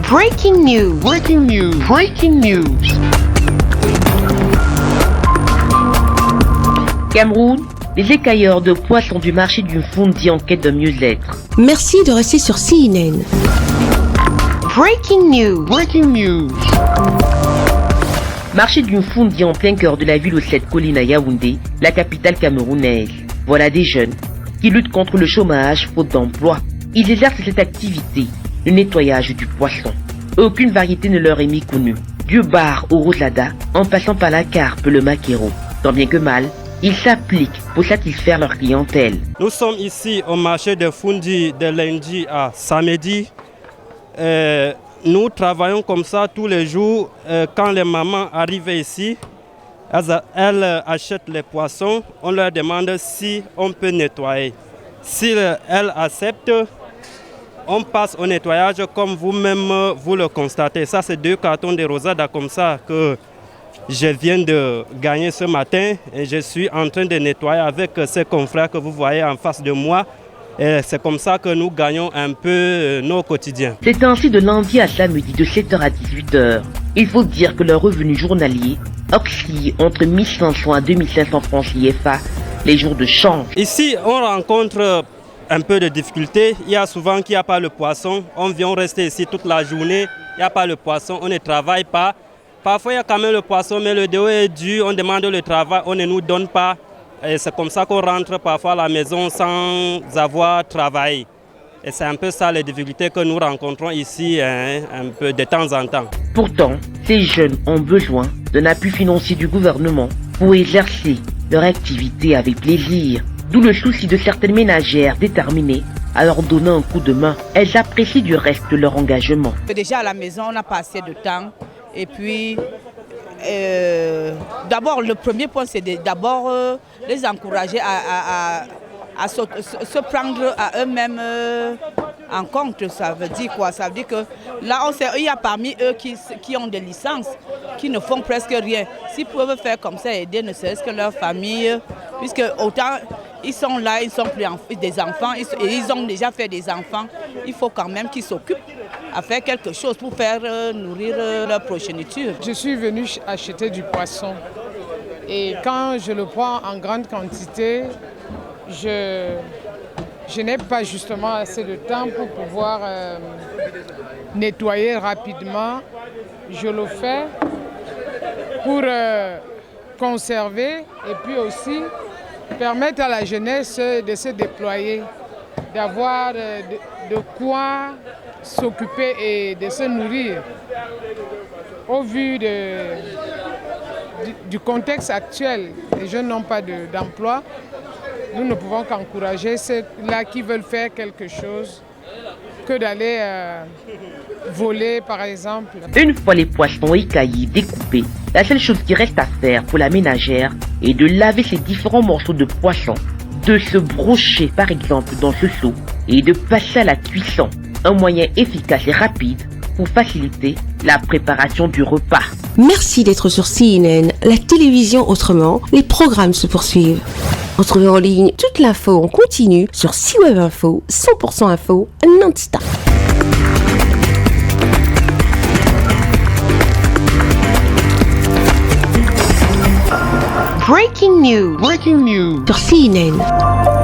Breaking news. Breaking news. Breaking news. Cameroun, les écailleurs de poissons du marché du Fundi en quête de mieux-être. Merci de rester sur CNN. Breaking news. Breaking news. Marché du Fundi en plein cœur de la ville aux 7 collines à Yaoundé, la capitale camerounaise. Voilà des jeunes qui luttent contre le chômage faute d'emploi. Ils exercent cette activité, le nettoyage du poisson. Aucune variété ne leur est méconnue. Du bar au roslada, en passant par la carpe, le maquereau. Tant bien que mal, ils s'appliquent pour satisfaire leur clientèle. Nous sommes ici au marché de Fundi de lundi à samedi. Nous travaillons comme ça tous les jours. Quand les mamans arrivent ici, elles achètent les poissons. On leur demande si on peut nettoyer. Si elles acceptent, on passe au nettoyage comme vous-même vous le constatez. Ça, c'est 2 cartons de rosada comme ça que je viens de gagner ce matin. Et je suis en train de nettoyer avec ces confrères que vous voyez en face de moi. Et c'est comme ça que nous gagnons un peu nos quotidiens. C'est ainsi de lundi à samedi de 7h à 18h. Il faut dire que leur revenu journalier oscille entre 1500 à 2500 francs CFA les jours de change. Ici, on rencontre un peu de difficultés. Il y a souvent qu'il n'y a pas le poisson. On vient rester ici toute la journée. Il n'y a pas le poisson, on ne travaille pas. Parfois, il y a quand même le poisson, mais le déo est dur. On demande le travail, on ne nous donne pas. Et c'est comme ça qu'on rentre parfois à la maison sans avoir travaillé. Et c'est un peu ça les difficultés que nous rencontrons ici un peu de temps en temps. Pourtant, ces jeunes ont besoin d'un appui financier du gouvernement pour exercer leur activité avec plaisir. D'où le souci de certaines ménagères déterminées à leur donner un coup de main. Elles apprécient du reste leur engagement. Déjà à la maison, on n'a pas assez de temps. Et puis, d'abord, le premier point, c'est d'abord les encourager à se prendre à eux-mêmes en compte. Ça veut dire quoi? Ça veut dire que là, il y a parmi eux qui ont des licences, qui ne font presque rien. S'ils peuvent faire comme ça, aider ne serait-ce que leur famille, puisque autant ils sont là, ils sont plus des enfants, et ils ont déjà fait des enfants, il faut quand même qu'ils s'occupent à faire quelque chose pour faire nourrir leur progéniture. Je suis venue acheter du poisson et quand je le prends en grande quantité, je n'ai pas justement assez de temps pour pouvoir nettoyer rapidement. Je le fais pour conserver et puis aussi permettre à la jeunesse de se déployer, d'avoir de quoi s'occuper et de se nourrir. Au vu du contexte actuel, les jeunes n'ont pas d'emploi. Nous ne pouvons qu'encourager ceux-là qui veulent faire quelque chose que d'aller voler, par exemple. Une fois les poissons écaillés, découpés, la seule chose qui reste à faire pour la ménagère est de laver ces différents morceaux de poisson, de se brocher par exemple dans ce seau et de passer à la cuisson. Un moyen efficace et rapide pour faciliter la préparation du repas. Merci d'être sur CNN, la télévision autrement. Les programmes se poursuivent. Retrouvez en ligne toute l'info en continu sur CWeb Info, 100% info, non-stop. Breaking news. Breaking news. Sur CNN.